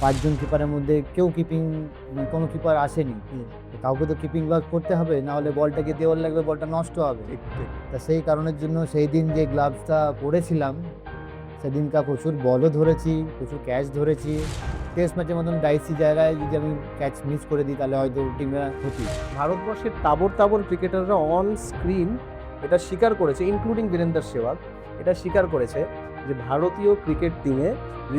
5 জন কিপারের মধ্যে কেউ কোনো কিপার আসেনি। হুম, তো কাউকে তো কিপিং ওয়ার্ক করতে হবে, না হলে বলটাকে দেওয়াল লাগবে, বলটা নষ্ট হবে। ঠিক, ঠিক। তা সেই কারণের জন্য সেই দিন যে গ্লাভসটা পরেছিলাম, সেদিনকার প্রচুর বলও ধরেছি, প্রচুর ক্যাচ ধরেছি। টেস্ট ম্যাচের মতন ডাইসি জায়গায় যদি আমি ক্যাচ মিস করে দিই তাহলে হয়তো টিমের ক্ষতি। ভারতবর্ষের তাবড় তাবড় ক্রিকেটাররা অন স্ক্রিন এটা স্বীকার করেছে, ইনক্লুডিং বীরেন্দর সেহবাগ, এটা স্বীকার করেছে যে ভারতীয় ক্রিকেট টিমে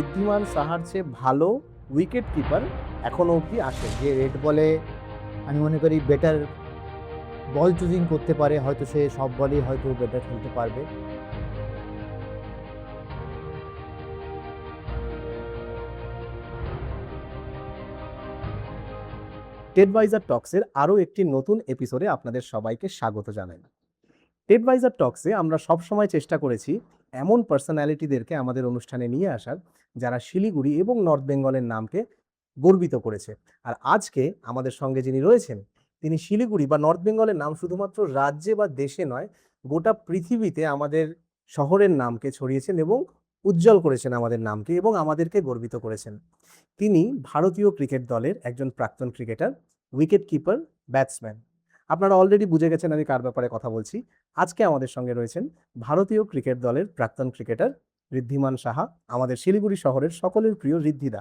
ঋদ্ধিমান সাহার চেয়ে ভালো উইকেট কিপার এখনো অবধি আসে। যে রেড বলে আমি মনে করি বেটার বল চুজিং করতে পারে, হয়তো সে সব বলেই হয়তো বেটার খেলতে পারবে। টেডভাইজার টক্সের আরও একটি নতুন এপিসোডে আপনাদের সবাইকে স্বাগত জানাই। টেডভাইজার টক্সে আমরা সবসময় চেষ্টা করেছি এমন পার্সোনালিটিদেরকে আমাদের অনুষ্ঠানে নিয়ে আসার যারা শিলিগুড়ি এবং নর্থ বেঙ্গলের নামকে গর্বিত করেছে। আর আজকে আমাদের সঙ্গে যিনি রয়েছেন তিনি শিলিগুড়ি বা নর্থ বেঙ্গলের নাম শুধুমাত্র রাজ্যে বা দেশে নয়, গোটা পৃথিবীতে আমাদের শহরের নামকে ছড়িয়েছেন এবং উজ্জ্বল করেছেন আমাদের নামকে এবং আমাদেরকে গর্বিত করেছেন। তিনি ভারতীয় ক্রিকেট দলের একজন প্রাক্তন ক্রিকেটার, উইকেট কিপার, ব্যাটসম্যান। আপনারা অলরেডি বুঝে গেছেন আমি কার ব্যাপারে কথা বলছি। আজকে আমাদের সঙ্গে রয়েছেন ভারতীয় ক্রিকেট দলের প্রাক্তন ক্রিকেটার ঋদ্ধিমান সাহা, আমাদের শিলিগুড়ি শহরের সকলের প্রিয় ঋদ্ধিদা।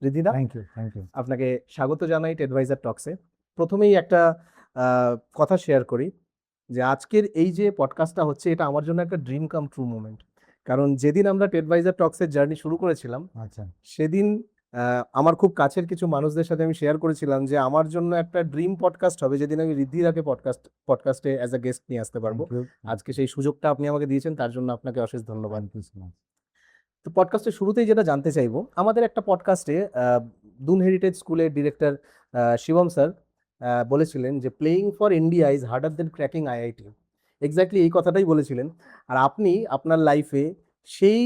ঋদ্ধিদা, থ্যাংক ইউ, থ্যাংক ইউ। আপনাকে স্বাগত জানাই টেডভাইজার টক্সে। প্রথমেই একটা কথা শেয়ার করি যে আজকের এই যে পডকাস্টটা হচ্ছে এটা আমার জন্য একটা ড্রিম কাম ট্রু মোমেন্ট। কারণ যেদিন আমরা টেডভাইজার টক্সের জার্নি শুরু করেছিলাম আচ্ছা। সেদিন আমার খুব কাছের কিছু মানুষদের সাথে আমি শেয়ার করেছিলাম যে আমার জন্য একটা ড্রিম পডকাস্ট হবে যেদিন আমি ঋদ্ধিদাকে পডকাস্টে অ্যাজ আ গেস্ট নিয়ে আসতে পারবো। Thank you. আজকে সেই সুযোগটা আপনি আমাকে দিয়েছেন, তার জন্য আপনাকে অশেষ ধন্যবাদ। Thank you so much. তো পডকাস্টের শুরুতেই যেটা জানতে চাইবো, আমাদের একটা পডকাস্টে দুন হেরিটেজ স্কুলের ডিরেক্টর শিবম স্যার বলেছিলেন যে playing for India is harder then cracking IIT. Exactly এই কথাটাই বলেছিলেন। আর আপনি আপনার লাইফে সেই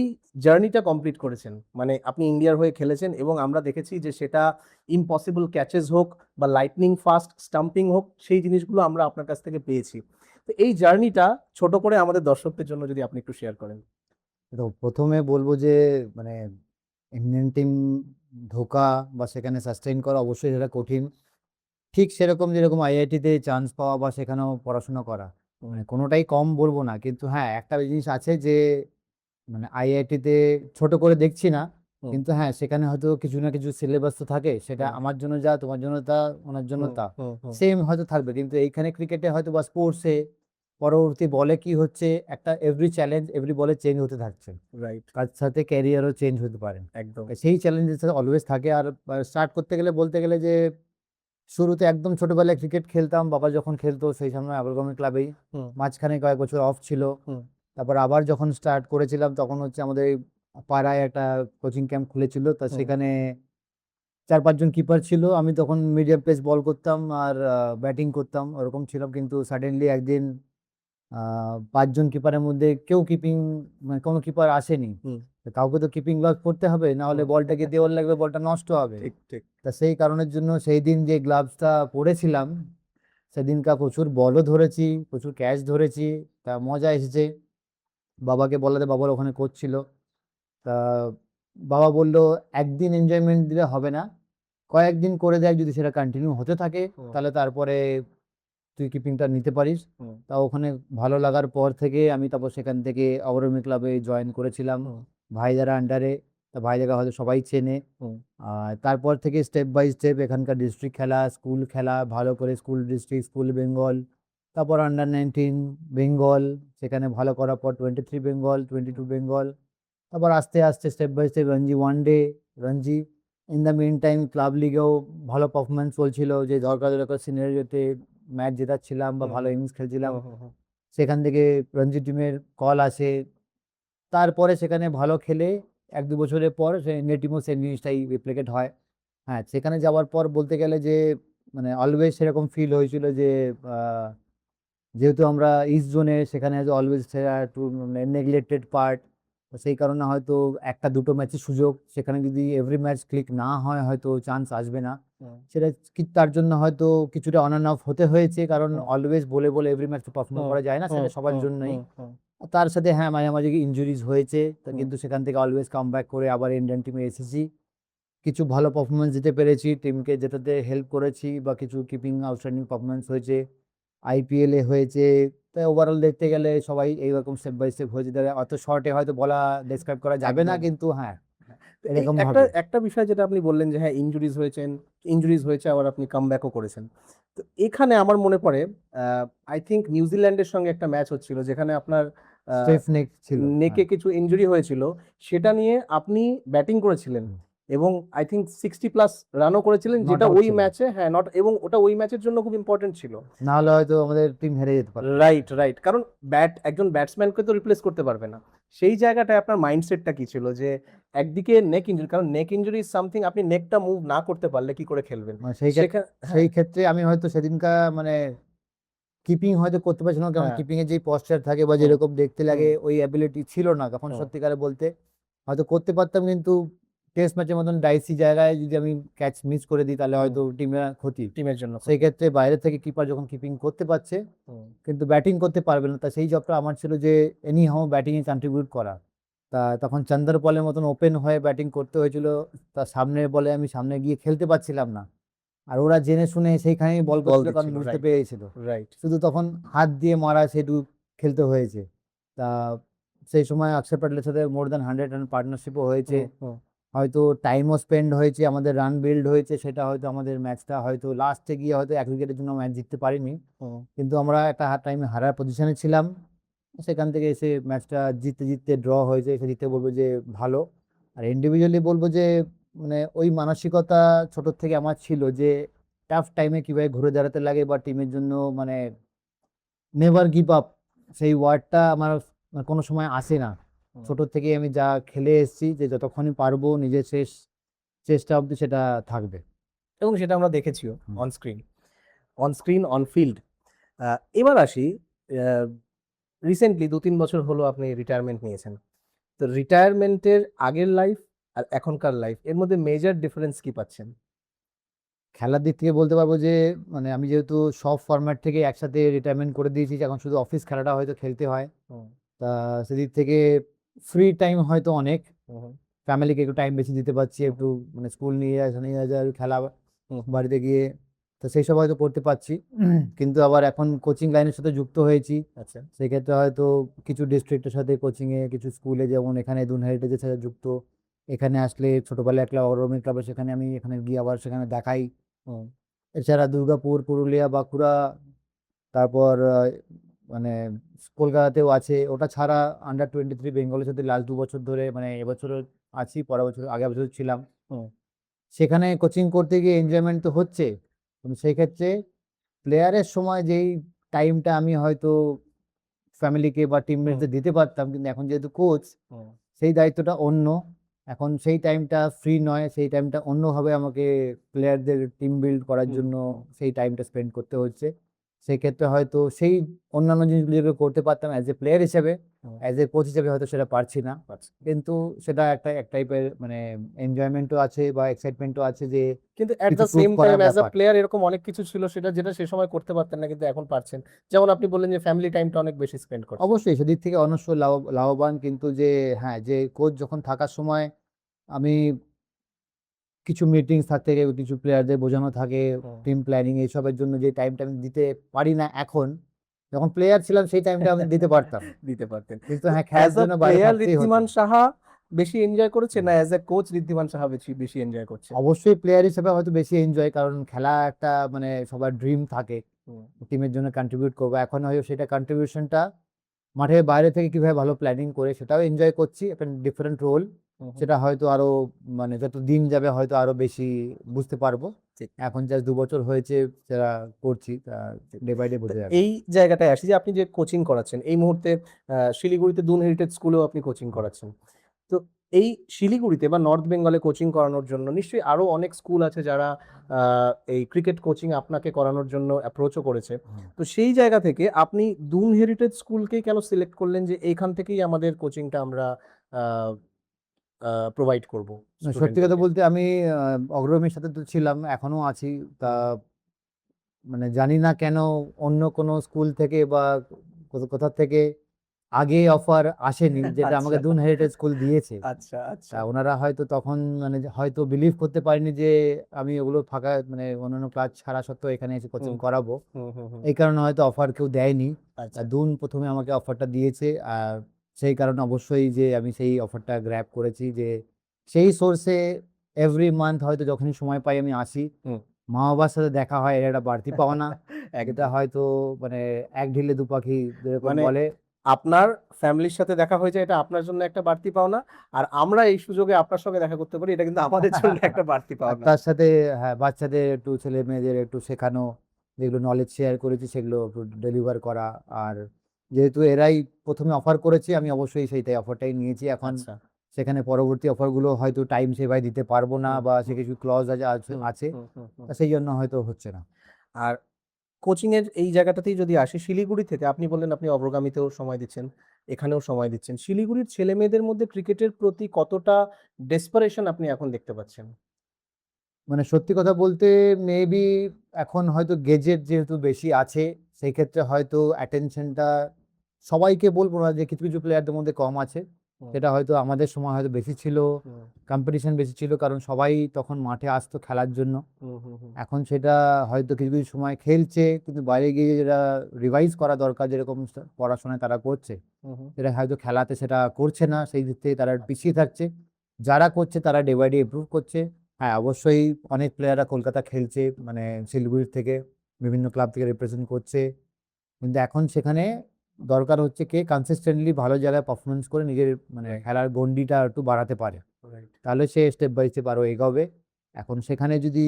জার্নিটা কমপ্লিট করেছেন, মানে আপনি ইন্ডিয়ার হয়ে খেলেছেন এবং আমরা দেখেছি যে সেটা ইম্পসিবল ক্যাচেস হোক বা লাইটনিং ফাস্ট স্টাম্পিং হোক, সেই জিনিসগুলো আমরা আপনার কাছ থেকে পেয়েছি। তো এই জার্নিটা ছোট করে আমাদের দর্শকদের জন্য যদি আপনি একটু শেয়ার করেন। তো প্রথমে বলবো যে মানে ইন্ডিয়ান টিম ঢোকা বা সেখানে সাস্টেইন করা অবশ্যই সেটা কঠিন। ঠিক সেরকম যেরকম আইআইটিতে চান্স পাওয়া বা সেখানেও পড়াশোনা করা, মানে কোনোটাই কম বলবো না। কিন্তু হ্যাঁ, একটা জিনিস আছে যে মানে আইআইটিতে ছোট করে দেখছি না, হুম, কিন্তু হ্যাঁ, সেখানে হয়তো কিছু না কিছু সিলেবাস তো থাকে। সেটা হুম, আমার জন্য যা, তোমার জন্য তা, ওনার জন্য হুম, তা হুম, হুম, সেম হয়তো থাকবে। কিন্তু এইখানে ক্রিকেটে হয়তো বা স্পোর্টসে পরবর্তী বলে কি হচ্ছে, একটা এভরি চ্যালেঞ্জ এভরি বলে চেঞ্জ হতে থাকছে। রাইট, তার সাথে ক্যারিয়ারও চেঞ্জ হতে পারে। একদম। সেই চ্যালেঞ্জেস অলওয়েজ থাকে। আর স্টার্ট করতে গেলে বলতে গেলে যে শুরুতে একদম ছোটবেলায় ক্রিকেট খেলতাম। বাবা যখন খেলতো সেই সময় আবেরগমের ক্লাবেই। হুম, মাঝখানে কয়েক বছর অফ ছিল। হুম, তারপর আবার যখন স্টার্ট করেছিলাম তখন হচ্ছে আমাদের এই পাড়ায় একটা কোচিং ক্যাম্প খুলেছিল। তা হুম, সেখানে ৪-৫ জন কিপার ছিল। আমি তখন মিডিয়াম পেস বল করতাম আর ব্যাটিং করতাম, ওরকম ছিলাম। কিন্তু সাডেনলি একদিন ৫ জন কিপারের মধ্যে কেউ মানে কোনো কিপার আসেনি। হুম, তো কাউকে তো কিপিং ওয়ার্ক করতে হবে, না হলে হুম। বলটাকে দেওয়াল লাগবে, বলটা নষ্ট হবে। ঠিক, ঠিক। তা সেই কারণের জন্য সেই দিন যে গ্লাভসটা পরেছিলাম, সেদিনকার প্রচুর বলও ধরেছি, প্রচুর ক্যাচ ধরেছি। তা মজা এসেছে। বাবাকে বলাতে বাবার ওখানে কোচ ছিল। তা বাবা বলল, "একদিন এনজয়মেন্ট দিলে হবে না। কয়েকদিন করে দেখ, যদি সেটা কন্টিনিউ হতে থাকে হুম, তাহলে তারপরে তুই কিপিংটা নিতে পারিস।" হুম, তা ওখানে ভালো লাগার পর থেকে আমি তারপর সেখান থেকে অগ্রণী ক্লাবে জয়েন করেছিলাম হুম, ভাইজারা আন্ডারে। তা ভাইজাকে হয়তো সবাই চেনে। হুম, আর তারপর থেকে স্টেপ বাই স্টেপ এখানকার ডিস্ট্রিক্ট খেলা, স্কুল খেলা, ভালো করে স্কুল ডিস্ট্রিক্ট, স্কুল বেঙ্গল, তারপর আন্ডার 19 বেঙ্গল, সেখানে ভালো করার পর 23 বেঙ্গল, 22 বেঙ্গল, তারপর আস্তে আস্তে step by step Ranji one day, Ranji. In the mean time club লিগেও ভালো পারফরমেন্স চলছিল, যে দরকার দরকার সিনিয়রিতে ম্যাচ জেতাচ্ছিলাম বা হুম, ভালো হুম, ইনিংস খেলছিলাম। হুম, হুম, হুম, সেখান থেকে রঞ্জি টিমের কল আসে। তারপরে সেখানে ভালো খেলে ১-২ বছরের পর সে ইন্ডিয়া টিমও সেম জিনিসটাই রেপ্লিকেট হয়। হ্যাঁ, সেখানে যাওয়ার পর বলতে গেলে যে মানে অলওয়েজ সেরকম ফিল হয়েছিল যে আ যেহেতু আমরা ইস্ট জোনে, সেখানে অলওয়েজ একটু মানে নেগলেক্টেড পার্ট। তো সেই কারণে হয়তো ১টা-২টো ম্যাচের সুযোগ, সেখানে যদি এভরি ম্যাচ ক্লিক না হয় হয়তো চান্স আসবে না। হুম, সেটা তার জন্য হয়তো কিছুটা অন অ্যান্ড অফ হতে হয়েছে। কারণ হুম, অলওয়েজ বলে এভরি ম্যাচ তো পারফর্ম হুম, করা যায় না, হুম, সেটা সবার হুম, জন্যই। হুম, হুম, তার সাথে হ্যাঁ, মাঝে মাঝে ইনজুরিজ হয়েছে। তা হুম, কিন্তু সেখান থেকে অলওয়েজ কাম ব্যাক করে আবার ইন্ডিয়ান টিমে এসেছি। কিছু ভালো পারফরমেন্স দিতে পেরেছি টিমকে, যেটাতে হেল্প করেছি, বা কিছু কিপিং আউটস্ট্যান্ডিং পারফরমেন্স হয়েছে, আইপিএলে হয়েছে। তাই ওভারঅল দেখতে গেলে সবাই এইরকম স্টেপ বাই স্টেপ হয়েছে, তারা অত শর্টে হয়তো বলা ডেসক্রাইব করা যাবে না, একদম। কিন্তু হ্যাঁ তো এই এরকম একটা ভাবে। একটা বিষয় যেটা আপনি বললেন যে হ্যাঁ ইনজুরিজ হয়েছে আবার আপনি কামব্যাকও করেছেন। তো এখানে আমার মনে পড়ে আই থিংক নিউজিল্যান্ডের সঙ্গে একটা ম্যাচ হচ্ছিল যেখানে আপনার স্টিফ নেক ছিল, নেকে হ্যাঁ। কিছু ইনজুরি হয়েছিল, সেটা নিয়ে আপনি ব্যাটিং করেছিলেন হুম। এবং আই থিংক 60+ রানও করেছিলেন, নট যেটা আউট ওই ছিল, ম্যাচে হ্যাঁ নট, এবং ওটা ওই ম্যাচের জন্য খুব ইম্পর্টেন্ট ছিল। না হলে হয়তো আমাদের টিম হেরে যেতে পারতো। রাইট, রাইট, কারণ একজন ব্যাটসম্যানকে তো রিপ্লেস করতে পারবে না। সেই জায়গাটায় আপনার মাইন্ডসেটটা কি ছিল যে একদিকে নেক ইনজুরি, কারণ নেক ইনজুরি ইজ সামথিং, আপনি নেকটা মুভ না করতে পারলে কি করে খেলবেন মানে সেই সেখানে। সেই হ্যাঁ, ক্ষেত্রে আমি হয়তো সেদিনকার মানে কিপিং হয়তো করতে পারছি না, কারণ হ্যাঁ, কিপিং এর যে পশ্চার থাকে বা হুম, যেরকম দেখতে হুম, লাগে ওই অ্যাবিলিটি ছিল না তখন, হুম, সত্যিকারে বলতে হয়তো করতে পারতাম, কিন্তু টেস্ট ম্যাচের মতন ডাইসি জায়গায় যদি আমি ক্যাচ মিস করে দিই তাহলে হুম, হয়তো টিমের ক্ষতি। টিমের জন্য সেই ক্ষতি। ক্ষেত্রে বাইরে থেকে কিপার যখন কিপিং করতে পারছে হুম, কিন্তু ব্যাটিং করতে পারবে না, তা সেই জবটা আমার ছিল যে এনি হাউ ব্যাটিংয়ে কন্ট্রিবিউট করা। তা তখন চন্দর বলের মতন ওপেন হয়ে ব্যাটিং করতে হয়েছিল, তার সামনের বলে আমি সামনে গিয়ে খেলতে পারছিলাম না, আর ওরা জেনে শুনে সেইখানেই বল বল করছিল, কারণ দিচ্ছিল, বুঝতে রাইট, পেরেছিল। রাইট। শুধু তখন হাত দিয়ে মারা সেটুকু খেলতে হয়েছে। তা সেই সময় অক্ষর প্যাটেলের সাথে মোর দ্যান 100 রান পার্টনারশিপও হয়েছে, হুম, হুম, হয়তো টাইমও স্পেন্ড হয়েছে, আমাদের রান বিল্ড হয়েছে, সেটা হয়তো আমাদের ম্যাচটা হয়তো লাস্টে গিয়ে হয়তো 1 উইকেটের জন্য ম্যাচ জিততে পারিনি, হুম, কিন্তু আমরা একটা টাইমে হারার পজিশনে ছিলাম। সেখান থেকে এসে ম্যাচটা জিততে জিততে ড্র হয়েছে, সেদিকে বলবো যে ভালো। আর ইন্ডিভিজুয়ালি বলবো যে মানে ওই মানসিকতা ছোটোর থেকে আমার ছিল যে টাফ টাইমে কীভাবে ঘুরে দাঁড়াতে লাগে, বা টিমের জন্য মানে নেভার গিভ আপ, সেই ওয়ার্ডটা আমার মানে কোনো সময় আসে না। হুম। ছোটোর থেকেই আমি যা খেলে এসেছি যে যতক্ষণই পারবো নিজের শেষ চেষ্টা অবধি সেটা থাকবে। এবং সেটা আমরা দেখেছিও হুম। On screen on field. এবার আসি, রিসেন্টলি 2-3 বছর হলো আপনি রিটায়ারমেন্ট নিয়েছেন। তো রিটায়ারমেন্টের আগের লাইফ আর এখনকার লাইফ এর মধ্যে মেজর ডিফারেন্স কি পাচ্ছেন? খেলার দিক থেকে বলতে পারবো যে মানে আমি যেহেতু সব ফরম্যাট থেকে একসাথে রিটায়ারমেন্ট করে দিয়েছি, এখন শুধু অফিস খেলাটা হয়তো খেলতে হয়। হুম, তা সেদিক থেকে ফ্রি টাইম হয়তো অনেক, হুম, ফ্যামিলিকে একটু টাইম বেশি দিতে পারছি, হুম, একটু মানে স্কুল নিয়ে আসা খেলা হুম, বাড়িতে গিয়ে, তো সেই সব হয়তো করতে পারছি। কিন্তু আবার এখন কোচিং লাইনের সাথে যুক্ত হয়েছি, আচ্ছা, সেক্ষেত্রে হয়তো কিছু ডিস্ট্রিক্টের সাথে কোচিংয়ে, কিছু স্কুলে, যেমন এখানে দুন হেরিটেজের সাথে যুক্ত। এখানে আসলে ছোটোবেলায় একটা অরমিল ক্লাবে, সেখানে আমি এখানে গিয়ে আবার সেখানে দেখাই। হুম, এছাড়া দুর্গাপুর, পুরুলিয়া, বাঁকুড়া, তারপর মানে কলকাতাতেও আছে। ওটা ছাড়া আন্ডার 23 বেঙ্গলের সাথে লাস্ট 2 বছর ধরে, মানে এবছরও আছি, পরের বছর আগের বছর ছিলাম। হুম, সেখানে কোচিং করতে গিয়ে এনজয়মেন্ট তো হচ্ছে, কিন্তু সেই ক্ষেত্রে প্লেয়ারের সময় যেই টাইমটা আমি হয়তো ফ্যামিলিকে বা হুম, টিমমেটদের দিতে পারতাম, কিন্তু এখন যেহেতু কোচ, হুম, সেই দায়িত্বটা অন্য। এখন সেই টাইমটা ফ্রি নয়, সেই টাইমটা অন্যভাবে আমাকে প্লেয়ারদের টিম বিল্ড করার হুম, জন্য হুম, সেই টাইমটা স্পেন্ড করতে হচ্ছে। সেক্ষেত্রে হয়তো সেই অন্যান্য জিনিসগুলো যেগুলো করতে পারতাম অ্যাজ এ প্লেয়ার হিসেবে, হুম, অ্যাজ এ কোচ হিসেবে হয়তো সেটা পারছি না। আচ্ছা। কিন্তু সেটা একটা এক টাইপের মানে এনজয়মেন্টও আছে বা এক্সাইটমেন্টও আছে যে কিন্তু এট কিছু দ্য প্রুভ সেম টাইম করার অ্যাজ আ ব্যাপার। প্লেয়ার এরকম অনেক কিছু ছিল সেটা যেটা সে সময় করতে পারতেন না কিন্তু এখন পারছেন। যেমন আপনি বললেন যে ফ্যামিলি টাইমটা অনেক বেশি স্পেন্ড করছেন। অবশ্যই সেদিক থেকে অবশ্যই লাভবান, কিন্তু যে হ্যাঁ, যে কোচ যখন থাকার সময় আমি কিছু মিটিংস থাকতে গিয়ে কিছু প্লেয়ারদের বোঝানো থাকে, হুম। টিম প্ল্যানিং এইসবের জন্য যে টাইমটা আমি দিতে পারি না এখন, যখন প্লেয়ার ছিলাম সেই টাইমটা আমি দিতে পারতাম। দিতে পারতেন। কিন্তু তো হ্যাঁ, খেলার অ্যাজ আ জন্য বাইরে প্লেয়ার থাকতেই হতো। ঋদ্ধিমান সাহা বেশি এনজয় করেছে হুম। না as a coach Riddhiman Saha বেশি বেশি এনজয় করছে? অবশ্যই প্লেয়ার হিসেবে হয়তো বেশি এনজয়, কারণ খেলা একটা মানে সবার ড্রিম থাকে, হুম, টিমের জন্য কন্ট্রিবিউট করবো। এখন হয়তো সেটা কন্ট্রিবিউশনটা মাঠের বাইরে থেকে কিভাবে ভালো প্ল্যানিং করে সেটাও এনজয় করছি, একটা ডিফারেন্ট রোল। হুম, হুম, সেটা হয়তো আরো মানে যত দিন যাবে হয়তো আরো বেশি বুঝতে পারবো। ঠিক, এখন জাস্ট 2 বছর হয়েছে সেটা করছি, তা ঠিক। ডে বাই ডে তো বোঝা যাবে। এই জায়গাটায় আসি যে আপনি যে কোচিং করাচ্ছেন এই মুহূর্তে শিলিগুড়িতে দুন হেরিটেজ স্কুলেও আপনি কোচিং করাচ্ছেন। তো এই শিলিগুড়িতে বা নর্থ বেঙ্গলে কোচিং করানোর জন্য নিশ্চয়ই আরো অনেক স্কুল আছে যারা এই ক্রিকেট কোচিং আপনাকে করানোর জন্য অ্যাপ্রোচও করেছে। হুম। তো সেই জায়গা থেকে আপনি দুন হেরিটেজ স্কুলকেই কেন সিলেক্ট করলেন যে এইখান থেকেই আমাদের কোচিংটা আমরা আ আ প্রোভাইড করব না, সত্যি কথা স্টুডেন্টদেরকে? বলতে আমি অগ্রগামীর সাথে তো ছিলাম, এখনো আছি। তা হুম, মানে জানি না কেন অন্য কোনো স্কুল থেকে বা কোথা থেকে আগে অফার আসেনি, যেটা আমাকে আচ্ছা দুন হেরিটেজ স্কুল দিয়েছে। আচ্ছা আচ্ছা। তা ওনারা হয়তো তখন মানে হয়তো বিলিভ করতে পারেনি যে আমি ওগুলো ফাঁকা মানে অন্যান্য ক্লাস ছাড়া সত্ত্বেও এখানে এসে কোচিং হুম করাবো। হুম হুম হুম। এই কারণে হয়তো অফার কেউ দেয়নি। আচ্ছা দুন প্রথমে আমাকে অফারটা দিয়েছে, আর সেই কারণে অবশ্যই যে আমি সেই অফারটা গ্র্যাব করেছি, যে সেই সোর্সে এভরি মান্থ হয়তো যখনই সময় পাই আমি আসি, হুম। মা বাবার সাথে দেখা হয়, এটা একটা বাড়তি পাওনা, যেটা একদম। হয়তো মানে এক ঢিলে দু পাখি যেরকম মানে বলে। আপনার ফ্যামিলির সাথে দেখা হয়ে যায়, এটা আপনার জন্য একটা বাড়তি পাওনা। আর আমরা এই সুযোগে আপনার সঙ্গে দেখা করতে পারি, এটা কিন্তু আমাদের জন্য একটা বাড়তি আর পাওনা। তার সাথে হ্যাঁ, বাচ্চাদের একটু ছেলে মেয়েদের একটু শেখানো, যেগুলো নলেজ শেয়ার করেছি সেগুলো একটু ডেলিভার করা। আর যেহেতু এরাই প্রথমে অফার করেছে, আমি অবশ্যই সেইটাই অফারটাই নিয়েছি। এখন আচ্ছা। সেখানে পরবর্তী অফারগুলো হয়তো টাইম সেভাবে দিতে পারবো না, হুম বা সে হুম কিছু ক্লজ আছে হুম আছে, হুম হুম হুম। তা সেই জন্য হয়তো হচ্ছে না। আর কোচিং এর এই জায়গাটাতেই যদি আসি, শিলিগুড়ি থেকে আপনি বললেন আপনি অগ্রগামীতেও সময় দিচ্ছেন, এখানেও সময় দিচ্ছেন। শিলিগুড়ির ছেলে মেয়েদের মধ্যে ক্রিকেটের প্রতি কতটা ডেসপারেশন আপনি এখন দেখতে পাচ্ছেন? মানে সত্যি কথা বলতে, মেবি এখন হয়তো গেজেট যেহেতু বেশি আছে, সেই ক্ষেত্রে হয়তো অ্যাটেনশনটা সবাইকে বলবো না, যে কিছু কিছু প্লেয়ারদের মধ্যে কম আছে। হুম সেটা হয়তো আমাদের সময় হয়তো বেশি ছিল, হুম কম্পিটিশন বেশি ছিল, কারণ সবাই তখন মাঠে আসতো খেলার জন্য। হুম হুম হুম এখন সেটা হয়তো কিছু কিছু সময় খেলছে, কিন্তু বাইরে গিয়ে যেটা রিভাইজ করা দরকার, যেরকম পড়াশোনায় তারা করছে, হুম হুম। সেটা হয়তো খেলাতে সেটা করছে না, সেই দিক থেকে তারা আচ্ছা। পিছিয়ে থাকছে। যারা করছে তারা ডে বাই ডে ইমপ্রুভ করছে। হ্যাঁ, অবশ্যই অনেক প্লেয়াররা কলকাতা খেলছে, মানে শিলিগুড়ির থেকে বিভিন্ন ক্লাব থেকে রিপ্রেজেন্ট করছে, কিন্তু এখন সেখানে দরকার হচ্ছে কে কনসিস্টেন্টলি ভালো জায়গায় পারফরমেন্স করে নিজের মানে রাইট খেলার গণ্ডিটা একটু বাড়াতে পারে, রাইট। তাহলে সে স্টেপ বাই স্টেপ আরো এগোবে। এখন সেখানে যদি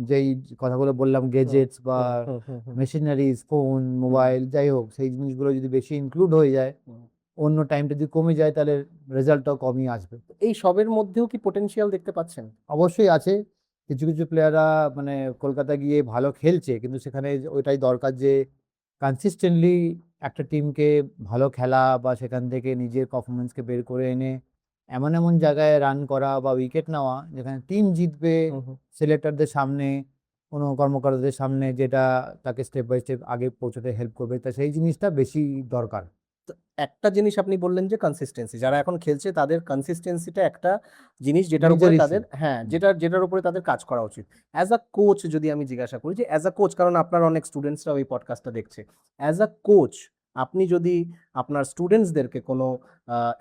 যেই কথাগুলো বললাম, হুম গেজেটস বা হুম হুম হুম হুম মেশিনারিজ, ফোন, হুম মোবাইল, যাই হোক, সেই জিনিসগুলো যদি বেশি ইনক্লুড হয়ে যায়, হুম। অন্য টাইমটা যদি কমে যায়, তাহলে রেজাল্টটাও কমই আসবে। এই সবের মধ্যেও কি পটেনশিয়াল দেখতে পাচ্ছেন? অবশ্যই আছে। কিছু কিছু প্লেয়াররা মানে কলকাতা গিয়ে ভালো খেলছে, কিন্তু সেখানে ওইটাই দরকার যে কনসিস্টেন্টলি একটা টিমকে ভালো খেলা, বা সেখান থেকে নিজের পারফরমেন্সকে বের করে এনে এমন এমন জায়গায় রান করা বা উইকেট নেওয়া, যেখানে টিম জিতবে, হুম হুম। সিলেক্টরদের সামনে, কোনো কর্মকর্তাদের সামনে, যেটা তাকে স্টেপ বাই স্টেপ আগে পৌঁছতে হেল্প করবে, তা সেই জিনিসটা বেশি দরকার। তো একটা জিনিস আপনি বললেন যে কনসিস্টেন্সি, যারা এখন খেলছে তাদের কনসিস্টেন্সিটা একটা জিনিস যেটার উপরে মেজর ইস্যু। তাদের, হ্যাঁ, যেটার উপরে তাদের কাজ করা উচিত। অ্যাজ আ কোচ যদি আমি জিজ্ঞাসা করি, যে অ্যাজ আ কোচ, কারণ আপনার অনেক স্টুডেন্টসরাও এই পডকাস্টটা দেখছে, অ্যাজ আ কোচ আপনি যদি আপনার স্টুডেন্টসদেরকে কোনো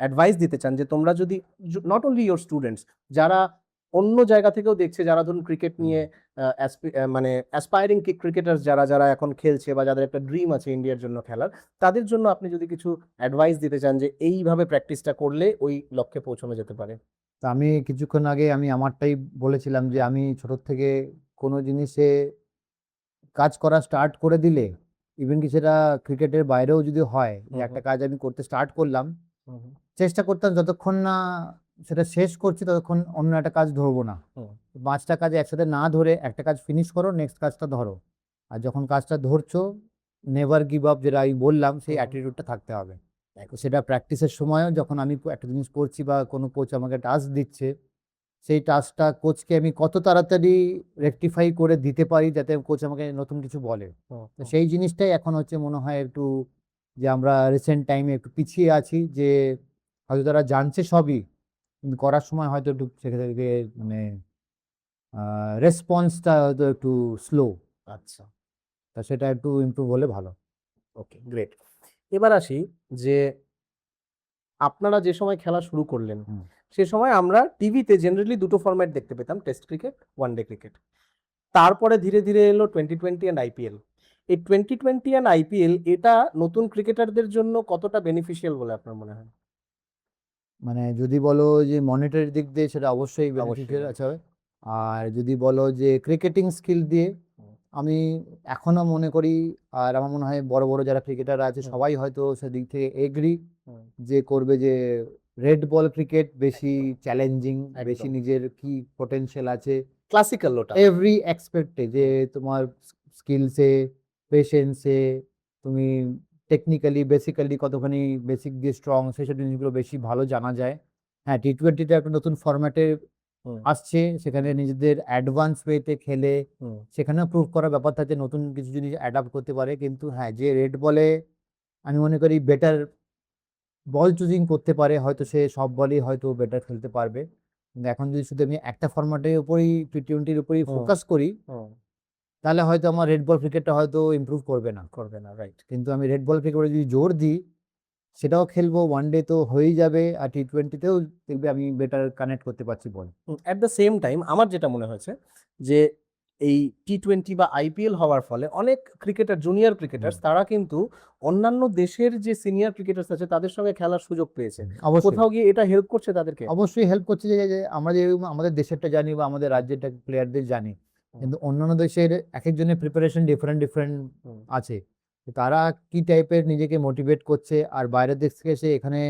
অ্যাডভাইস দিতে চান, যে তোমরা যদি, নট অনলি ইয়োর স্টুডেন্টস, যারা অন্য জায়গা থেকেও দেখছে, যারা ধরুন ক্রিকেট নিয়ে মানে অ্যাসপায়ারিং ক্রিকেটার্স, যারা যারা এখন খেলছে বা যাদের একটা ড্রিম আছে ইন্ডিয়ার জন্য খেলার, তাদের জন্য আপনি যদি কিছু অ্যাডভাইস দিতে চান যে এইভাবে প্র্যাকটিসটা করলে ওই লক্ষ্যে পৌঁছানো যেতে পারে। তা আমি কিছুক্ষণ আগে আমি আমারটাই বলেছিলাম, যে হ্যাঁ। আমি ছোট থেকে কোনো জিনিসে কাজ করা স্টার্ট করে দিলে, ইভেন কি সেটা ক্রিকেটের বাইরেও যদি হয়, যে হুম একটা হুম কাজ আমি করতে স্টার্ট করলাম, হুম হুম চেষ্টা করতাম যতক্ষণ না সেটা শেষ করছি ততক্ষণ অন্য একটা কাজ ধরবো না। হুম। ৫টা কাজ একসাথে না ধরে একটা কাজ ফিনিশ করো, নেক্সট কাজটা ধরো। আর যখন কাজটা ধরছো, নেভার গিভ আপ, যেটা আমি বললাম, সেই হুম হুম। অ্যাটিটিউডটা থাকতে হবে। তো একদম। সেটা প্র্যাকটিসের সময়ও যখন আমি একটা জিনিস করছি, বা কোনো কোচ আমাকে টাস্ক দিচ্ছে, সেই টাস্কটা কোচকে আমি কত তাড়াতাড়ি রেকটিফাই করে দিতে পারি, যাতে কোচ আমাকে নতুন কিছু বলে। হুম তো হুম। সেই জিনিসটাই এখন হচ্ছে মনে হয় একটু, যে আমরা রিসেন্ট টাইমে একটু পিছিয়ে আছি, যে হয়তো তারা জানছে সবই, কিন্তু করার সময় হয়তো একটু সেখান থেকে মানে রেসপন্সটা হয়তো একটু স্লো। আচ্ছা। তা সেটা একটু ইমপ্রুভ হলে ভালো। ওকে, গ্রেট। এবার আসি যে আপনারা যে সময় খেলা শুরু করলেন, হুম। সে সময় আমরা টিভিতে জেনারেলি দুটো ফরম্যাট দেখতে পেতাম, টেস্ট ক্রিকেট, ওয়ানডে ক্রিকেট। তারপরে ধীরে ধীরে এলো টোয়েন্টি অ্যান্ড আইপিএল। এই টোয়েন্টি অ্যান্ড আইপিএল, এটা নতুন ক্রিকেটারদের জন্য কতটা বেনিফিশিয়াল বলে আপনার মনে হয়? মানে যদি বলো যে মনিটরি দিক দিয়ে, সেটা অবশ্যই অবশ্যই বেনিফিশিয়াল আছে। বেনিফিট। আর যদি বলো যে ক্রিকেটিং স্কিল দিয়ে, হুম আমি এখনো মনে করি, আর আমার মনে হয় বড় বড় যারা ক্রিকেটার আছে হুম সবাই হয়তো সেদিক থেকে এগ্রি, হুম। যে করবে যে রেড বল ক্রিকেট বেশি একদম চ্যালেঞ্জিং, বেশি একদম। নিজের কি পোটেনশিয়াল আছে ক্লাসিক্যাল ওটা। এভরি এক্সপেক্টে, যে হুম তোমার স্কিলসে, পেশেন্সে, তুমি টেকনিক্যালি বেসিক্যালি কতখানি বেসিক দিয়ে স্ট্রং, সেসব জিনিসগুলো বেশি ভালো জানা যায়। হ্যাঁ, টি-20টা একটা নতুন ফরম্যাটে হুম আসছে, সেখানে নিজেদের অ্যাডভান্স ওয়েতে খেলে হুম সেখানেও প্রুভ করার ব্যাপার থাকে, নতুন কিছু জিনিস অ্যাডাপ্ট করতে পারে। কিন্তু হ্যাঁ, যে রেড বলে আমি মনে করি বেটার বল চুজিং করতে পারে, হয়তো সে সব বলই হয়তো বেটার খেলতে পারবে। কিন্তু এখন যদি শুধু আমি একটা ফরম্যাটের উপরেই টি-20-র উপরেই হুম। ফোকাস করি, হুম, তাহলে হয়তো আমার রেড বল ক্রিকেটটা হয়তো ইমপ্রুভ করবে না। করবে না, রাইট। কিন্তু আমি রেড বল ক্রিকেটে যদি জোর দিই, সেটাও খেলবো, ওয়ানডে তো হয়েই যাবে, আর টি-20তেও দেখবে আমি বেটার কানেক্ট করতে পারছি বল। অ্যাট দ্য সেম টাইম আমার যেটা মনে হয়েছে যে এই টি-20 বা আইপিএল হওয়ার ফলে অনেক ক্রিকেটার, জুনিয়র ক্রিকেটার্স, তারা কিন্তু অন্যান্য দেশের যে সিনিয়র ক্রিকেটার্স আছে তাদের সঙ্গে খেলার সুযোগ পেয়েছে। অবশ্যই কোথাও গিয়ে এটা হেল্প করছে তাদেরকে? অবশ্যই হেল্প করছে যে আমরা যে আমাদের দেশেরটা জানি বা আমাদের রাজ্যেরটা প্লেয়ারদের জানি, কিন্তু অন্যান্য দেশের এক একজনের প্রিপারেশন ডিফারেন্ট ডিফারেন্ট হুম, আছে। তো তারা কি টাইপের নিজেকে মোটিভেট করছে, আর বাইরের দেশ থেকে এসে এখানে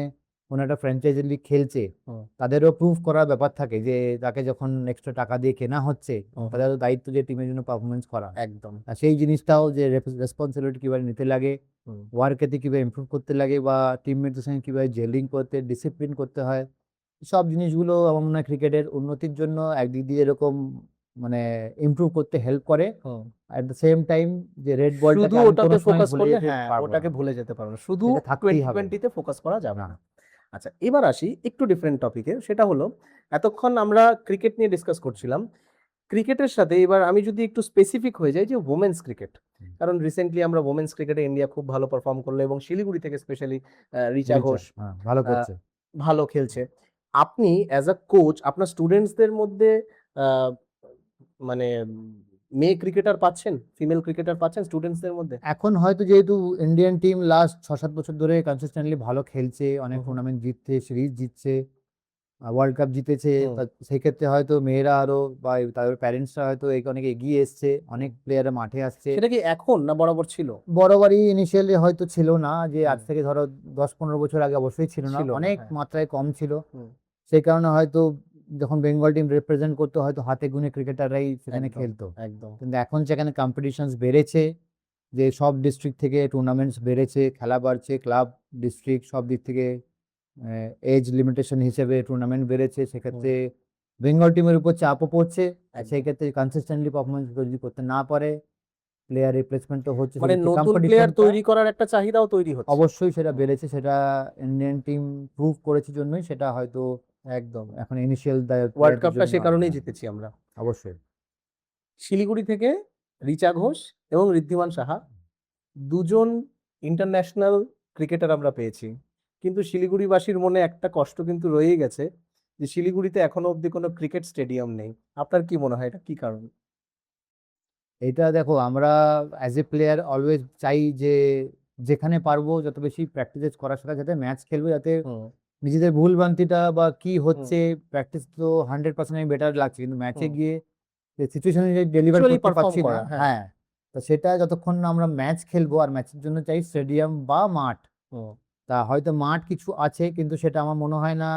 কোনো একটা ফ্র্যাঞ্চাইজি লিগ খেলছে, হুম, তাদেরও প্রুভ করার ব্যাপার থাকে যে তাকে যখন এক্সট্রা টাকা দিয়ে কেনা হচ্ছে, হুম, তাদেরও দায়িত্ব যে টিমের জন্য পারফরমেন্স করা। একদম। আর সেই জিনিসটাও যে রেসপন্সিবিলিটি কীভাবে নিতে লাগে, হুম, ওয়ার্ক এথিক কীভাবে ইমপ্রুভ করতে লাগে, বা টিমমেটদের সঙ্গে কীভাবে জেলিং করতে, ডিসিপ্লিন করতে হয়, সব জিনিসগুলো আমার মনে হয় ক্রিকেটের উন্নতির জন্য একদিক দিয়ে এরকম মানে ইমপ্রুভ করতে হেল্প করে। হুম। অ্যাট দ্য সেম টাইম যে রেড শুধু বলটাকে আমি ওটাতে কোনো সময় ফোকাস ভুলে করলে, যেতে হ্যাঁ, পারবো না, ওটাকে ভুলে যেতে পারো না, শুধু সেটা থাকতেই হবে। 2020-তে ফোকাস করা যাবে না, না। আচ্ছা, এবার আসি একটু ডিফারেন্ট টপিকে। সেটা হলো, এতক্ষণ আমরা ক্রিকেট নিয়ে ডিসকাস করছিলাম। ক্রিকেটের সাথে এবার আমি যদি একটু স্পেসিফিক হয়ে যাই, যে ওমেন্স ক্রিকেট। হুম। কারণ রিসেন্টলি আমরা ওমেন্স ক্রিকেটে ইন্ডিয়া খুব ভালো পারফর্ম করলো এবং শিলিগুড়ি থেকে স্পেশালি রিচা ঘোষ হ্যাঁ, ভালো আ করছে। ভালো খেলছে। আপনি অ্যাজ আ কোচ আপনার স্টুডেন্টসদের মধ্যে আ মানে মেয়ে ক্রিকেটার পাচ্ছেন, ফিমেল ক্রিকেটার পাচ্ছেন স্টুডেন্টসদের মধ্যে? এখন হয়তো যেহেতু ইন্ডিয়ান টিম লাস্ট 6-7 বছর ধরে কনসিস্টেন্টলি ভালো খেলছে, অনেক হুম, হুম, টুর্নামেন্ট জিতছে, সিরিজ জিতছে, ওয়ার্ল্ড কাপ জিতেছে, হুম, সেই ক্ষেত্রে হয়তো মেয়েরা আরো বা তাদের প্যারেন্টসরা হয়তো অনেক এগিয়ে এসছে, অনেক হুম। প্লেয়াররা মাঠে আসছে। সেটা কি এখন না বরাবর ছিল? বরাবরই ইনিশিয়ালি হয়তো ছিল না, যে আজ হুম, থেকে ধরো 10-15 বছর আগে অবশ্যই ছিল না, ছিল না, অনেক হ্যাঁ। মাত্রায় কম ছিল। হুম, সেই কারণে হয়তো যখন বেঙ্গল টিম রিপ্রেজেন্ট করতো, হয়তো হাতে গুনে ক্রিকেটাররাই সেখানে একদম, খেলতো। একদম। কিন্তু এখন সেখানে কম্পিটিশনস বেড়েছে, যে সব ডিস্ট্রিক্ট থেকে টুর্নামেন্টস বেড়েছে, খেলা বাড়ছে, ক্লাব, ডিস্ট্রিক্ট সব দিক থেকে এজ লিমিটেশন হিসেবে টুর্নামেন্ট বেড়েছে। হুম, সেক্ষেত্রে বেঙ্গল টিমের উপর চাপও পড়ছে। সেই একদম। ক্ষেত্রে কনসিস্টেন্টলি পারফরমেন্স যদি করতে না পারে, প্লেয়ার রিপ্লেসমেন্টও হচ্ছে, মানে সেক্ষেত্রে নতুন প্লেয়ার কম্পিটিশনটা তৈরি করার একটা চাহিদাও তৈরি হচ্ছে। অবশ্যই সেটা হুম, বেড়েছে। সেটা ইন্ডিয়ান টিম প্রুভ করেছে জন্যই সেটা হয়তো একদম। এখন ইনিশিয়াল ওয়ার্ল্ড প্লেয়ারদের কাপটা জন্য সে কারণেই হ্যাঁ, জিতেছি আমরা। অবশ্যই। শিলিগুড়ি থেকে রিচা ঘোষ এবং ঋদ্ধিমান সাহা, দুজন ইন্টারন্যাশনাল ক্রিকেটার আমরা পেয়েছি। কিন্তু শিলিগুড়িবাসীর মনে একটা কষ্ট কিন্তু রয়েই গেছে, যে শিলিগুড়িতে এখনো অব্দি কোনো ক্রিকেট স্টেডিয়াম নেই। আপনার কি মনে হয় এটা কি কারণ? এটা দেখো, আমরা অ্যাজ এ প্লেয়ার অলওয়েজ চাই যে যেখানে পারবো যত বেশি প্র্যাকটিস করার সাথে সাথে ম্যাচ খেলবো, যাতে হুম, নিজেদের ভুল ভ্রান্তিটা বা কি হুম, হচ্ছে, প্র্যাকটিস তো 100% আমি বেটার লাগছে, কিন্তু ম্যাচে হুম। গিয়ে যে সিচুয়েশনে ডেলিভার অ্যাকচুয়ালি করতে পারফর্ম পারছি না, করা, হ্যাঁ। হ্যাঁ, তো সেটা যতক্ষণ না আমরা ম্যাচ খেলবো, আর ম্যাচের জন্য চাই স্টেডিয়াম বা মাঠ। হুম, তা হয়তো মাঠ কিছু আছে, কিন্তু সেটা আমার মনে হয় না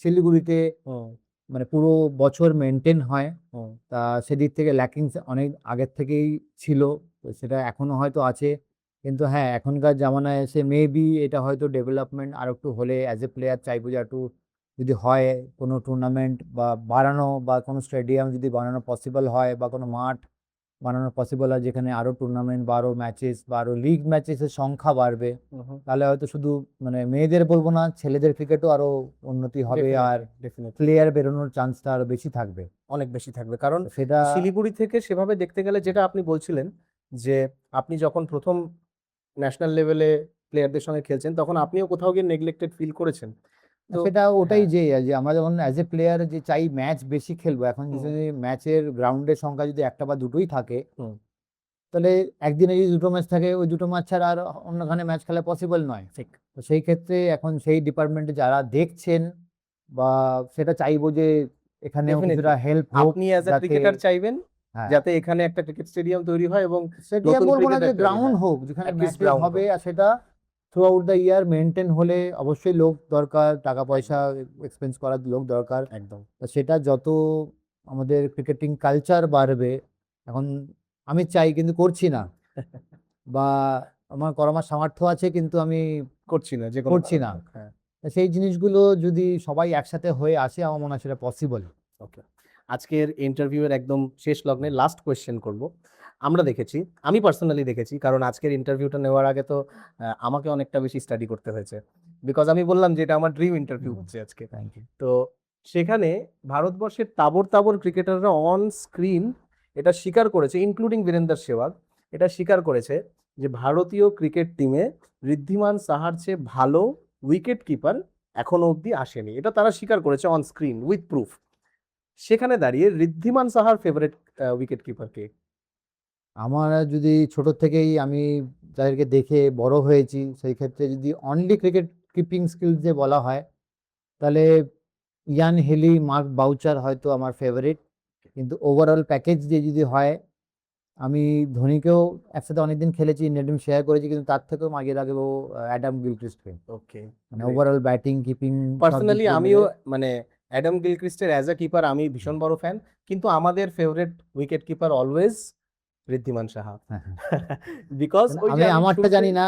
শিলিগুড়িতে হুম, মানে পুরো বছর মেনটেন হয়। হুম, তা সেদিক থেকে ল্যাকিংস অনেক আগের থেকেই ছিল, তো সেটা এখনো হয়তো আছে। কিন্তু হ্যাঁ, এখনকার জামানায় এসে মেবি এটা হয়তো ডেভেলপমেন্ট আর একটু হলে, অ্যাজ এ প্লেয়ার চাইবো যে একটু যদি হয় কোনো টুর্নামেন্ট বা বাড়ানো, বা কোনো স্টেডিয়াম যদি বানানো পসিবল হয়, বা কোনো মাঠ বানানো পসিবল হয় যেখানে আরো টুর্নামেন্ট বা আরো ম্যাচেস বা আরো লিগ ম্যাচেসের সংখ্যা বাড়বে, হুম, হুম। তাহলে হয়তো শুধু মানে মেয়েদের বলবো না, ছেলেদের ক্রিকেটও আরো উন্নতি হবে, আর ডেফিনিটলি, ডেফিনিটলি। প্লেয়ার বেরোনোর চান্সটা আরো বেশি থাকবে। অনেক বেশি থাকবে। কারণ তো সেটা শিলিগুড়ি থেকে সেভাবে দেখতে গেলে যেটা আপনি বলছিলেন, যে আপনি যখন ১ম ন্যাশনাল লেভেলে প্লেয়ারদের সঙ্গে খেলছেন, তখন আপনিও কোথাও গিয়ে নেগলেক্টেড ফিল করেছেন। তো সেটা ওটাই, হ্যাঁ, যে আমরা যখন অ্যাজ এ প্লেয়ার যে চাই ম্যাচ বেশি খেলবো, এখন হুম, যদি ম্যাচের গ্রাউন্ডের সংখ্যা যদি একটা বা দুটোই থাকে, হুম, তাহলে একদিনে যদি দুটো ম্যাচ থাকে, ওই দুটো ম্যাচ ছাড়া আর অন্যখানে ম্যাচ খেলা পসিবল নয়। ঠিক। তো সেই ক্ষেত্রে এখন সেই ডিপার্টমেন্টে যারা দেখছেন, বা সেটা চাইবো যে এখানেও কিছুটা ডেফিনিটলি। হেল্প হোক, আপনি অ্যাজ আ যাতে ক্রিকেটার চাইবেন হ্যাঁ, যাতে এখানে একটা ক্রিকেট স্টেডিয়াম তৈরি হয় এবং স্টেডিয়াম নতুন বলবো না, যে ক্রিকেটার তৈরি গ্রাউন্ড হয়। হোক যেখানে এট লিস্ট ম্যাচেস গ্রাউন্ড হবে, হোক। আর সেটা through out the year maintain হলে, অবশ্যই লোক দরকার, টাকা পয়সা একদম, এক্সপেন্স করার লোক দরকার। একদম। তো সেটা যত আমাদের ক্রিকেটিং কালচার বাড়বে, এখন আমি চাই কিন্তু করছি না, বা আমার সামর্থ্য আছে কিন্তু আমি করছি না যেকোনো করছি কারণে না। হোক। হ্যাঁ, তা সেই জিনিসগুলো যদি সবাই একসাথে হয়ে আসে, আমার মনে হয় সেটা পসিবল। ওকে। আজকের ইন্টারভিউ এর একদম শেষ লগ্নে লাস্ট কোয়েশ্চেন করব। আমরা দেখেছি, আমি পার্সোনালি দেখেছি, কারণ আজকের ইন্টারভিউটা নেওয়ার আগে তো আমাকে অনেকটা বেশি স্টাডি করতে হয়েছে, বিকজ আমি বললাম যে এটা আমার ড্রিম ইন্টারভিউ হচ্ছে আজকে। Thank you. তো সেখানে ভারতবর্ষের তাবড় তাবড় ক্রিকেটাররা অন স্ক্রিন এটা স্বীকার করেছে, ইনক্লুডিং বীরেন্দর সেহবাগ, এটা স্বীকার করেছে যে ভারতীয় ক্রিকেট টিমে ঋদ্ধিমান সাহার চেয়ে ভালো উইকেট কিপার এখনো অবধি আসেনি, এটা তারা স্বীকার করেছে অন স্ক্রিন উইথ প্রুফ। সেখানে দাঁড়িয়ে ঋদ্ধিমান সাহার ফেভারিট উইকেট কিপার কে? আমার যদি ছোট থেকেই আমি যাদেরকে দেখে বড় হয়েছি, সেই ক্ষেত্রে যদি অনলি ক্রিকেট কিপিং স্কিলস যে বলা হয়, তাহলে ইয়ান হেলি, মার্ক বাউচার হয়তো আমার ফেভারিট। কিন্তু ওভারঅল প্যাকেজ দিয়ে যদি হয়, আমি ধোনিকেও একসাথে অনেকদিন খেলেছি, ইন্ডিয়ান টিম শেয়ার করেছি, কিন্তু তার থেকেও আগে রাখবো অ্যাডাম গিলক্রিস্টকে। ওকে, মানে ওভারঅল ব্যাটিং, কিপিং, পার্সোনালি আমিও মানে অ্যাডাম গিলক্রিস্টের অ্যাজ আ কিপার আমি ভীষণ বড় ফ্যান, কিন্তু আমাদের favourite wicket keeper always Riddhiman Saha. Because ওই যে আমি আমারটা শুরুতেই- জানি না,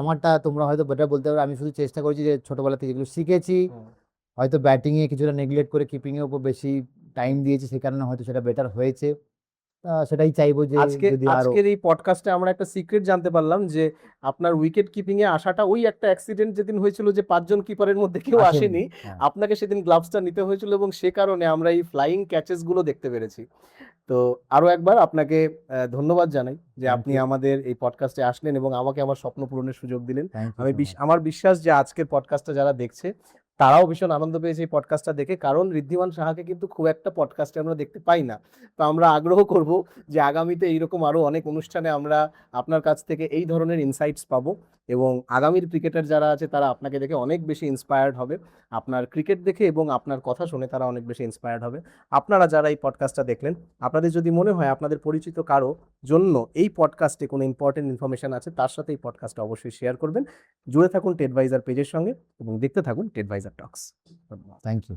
আমারটা তোমরা হয়তো বেটার বলতে পারো। আমি শুধু চেষ্টা করেছি যে ছোটবেলা থেকে যেগুলো শিখেছি, হুম। হয়তো ব্যাটিংয়ে কিছুটা নেগলেক্ট করে কিপিংয়ের উপর বেশি টাইম দিয়েছি, সে কারণে হয়তো সেটা বেটার হয়েছে। সেটাই চাইবো যে যদি আরো আজকের এই পডকাস্টে আমরা একটা সিক্রেট জানতে পারলাম যে আপনার উইকেট কিপিং এ আসাটা ওই একটা অ্যাক্সিডেন্ট যেদিন হয়েছিল যে 5 জন কিপারের মধ্যে কেউ আসেনি, হ্যাঁ, আপনাকে সেদিন গ্লাভসটা নিতে হয়েছিল এবং সে কারণে আমরা এই ফ্লাইং ক্যাচেস গুলো দেখতে পেরেছি। তো আরো একবার আপনাকে ধন্যবাদ জানাই যে Thank আপনি you. আমাদের এই পডকাস্টে আসলেন এবং আমাকে আমার স্বপ্ন পূরণের সুযোগ দিলেন। থ্যাংক ইউ আমি সো মাচ। আমার বিশ্বাস যে আজকের পডকাস্টটা যারা দেখছে তারাও ভীষণ আনন্দ পেয়েছে এই পডকাস্টটা দেখে, কারণ ঋদ্ধিমান সাহাকে কিন্তু খুব একটা পডকাস্টে আমরা দেখতে পাই না। তো আমরা আগ্রহ করব যে আগামীতে এইরকম আরো অনেক অনুষ্ঠানে আমরা আপনার কাছ থেকে এই ধরনের ইনসাইটস পাবো এবং আগামীর ক্রিকেটার যারা আছে তারা আপনাকে দেখে অনেক বেশি ইন্সপায়ার্ড হবে, আপনার ক্রিকেট দেখে এবং আপনার কথা শুনে তারা অনেক বেশি ইন্সপায়ার্ড হবে। আপনারা যারা এই পডকাস্টটা দেখলেন, আপনাদের যদি মনে হয় আপনাদের পরিচিত কারো জন্য এই পডকাস্টে কোনো ইম্পর্টেন্ট ইনফরমেশন আছে, তার সাথে এই পডকাস্টটা অবশ্যই শেয়ার করবেন। জুড়ে থাকুন টেডভাইজার পেজের সঙ্গে এবং দেখতে থাকুন টেডভাইজার টক্স। ধন্যবাদ। Thank you.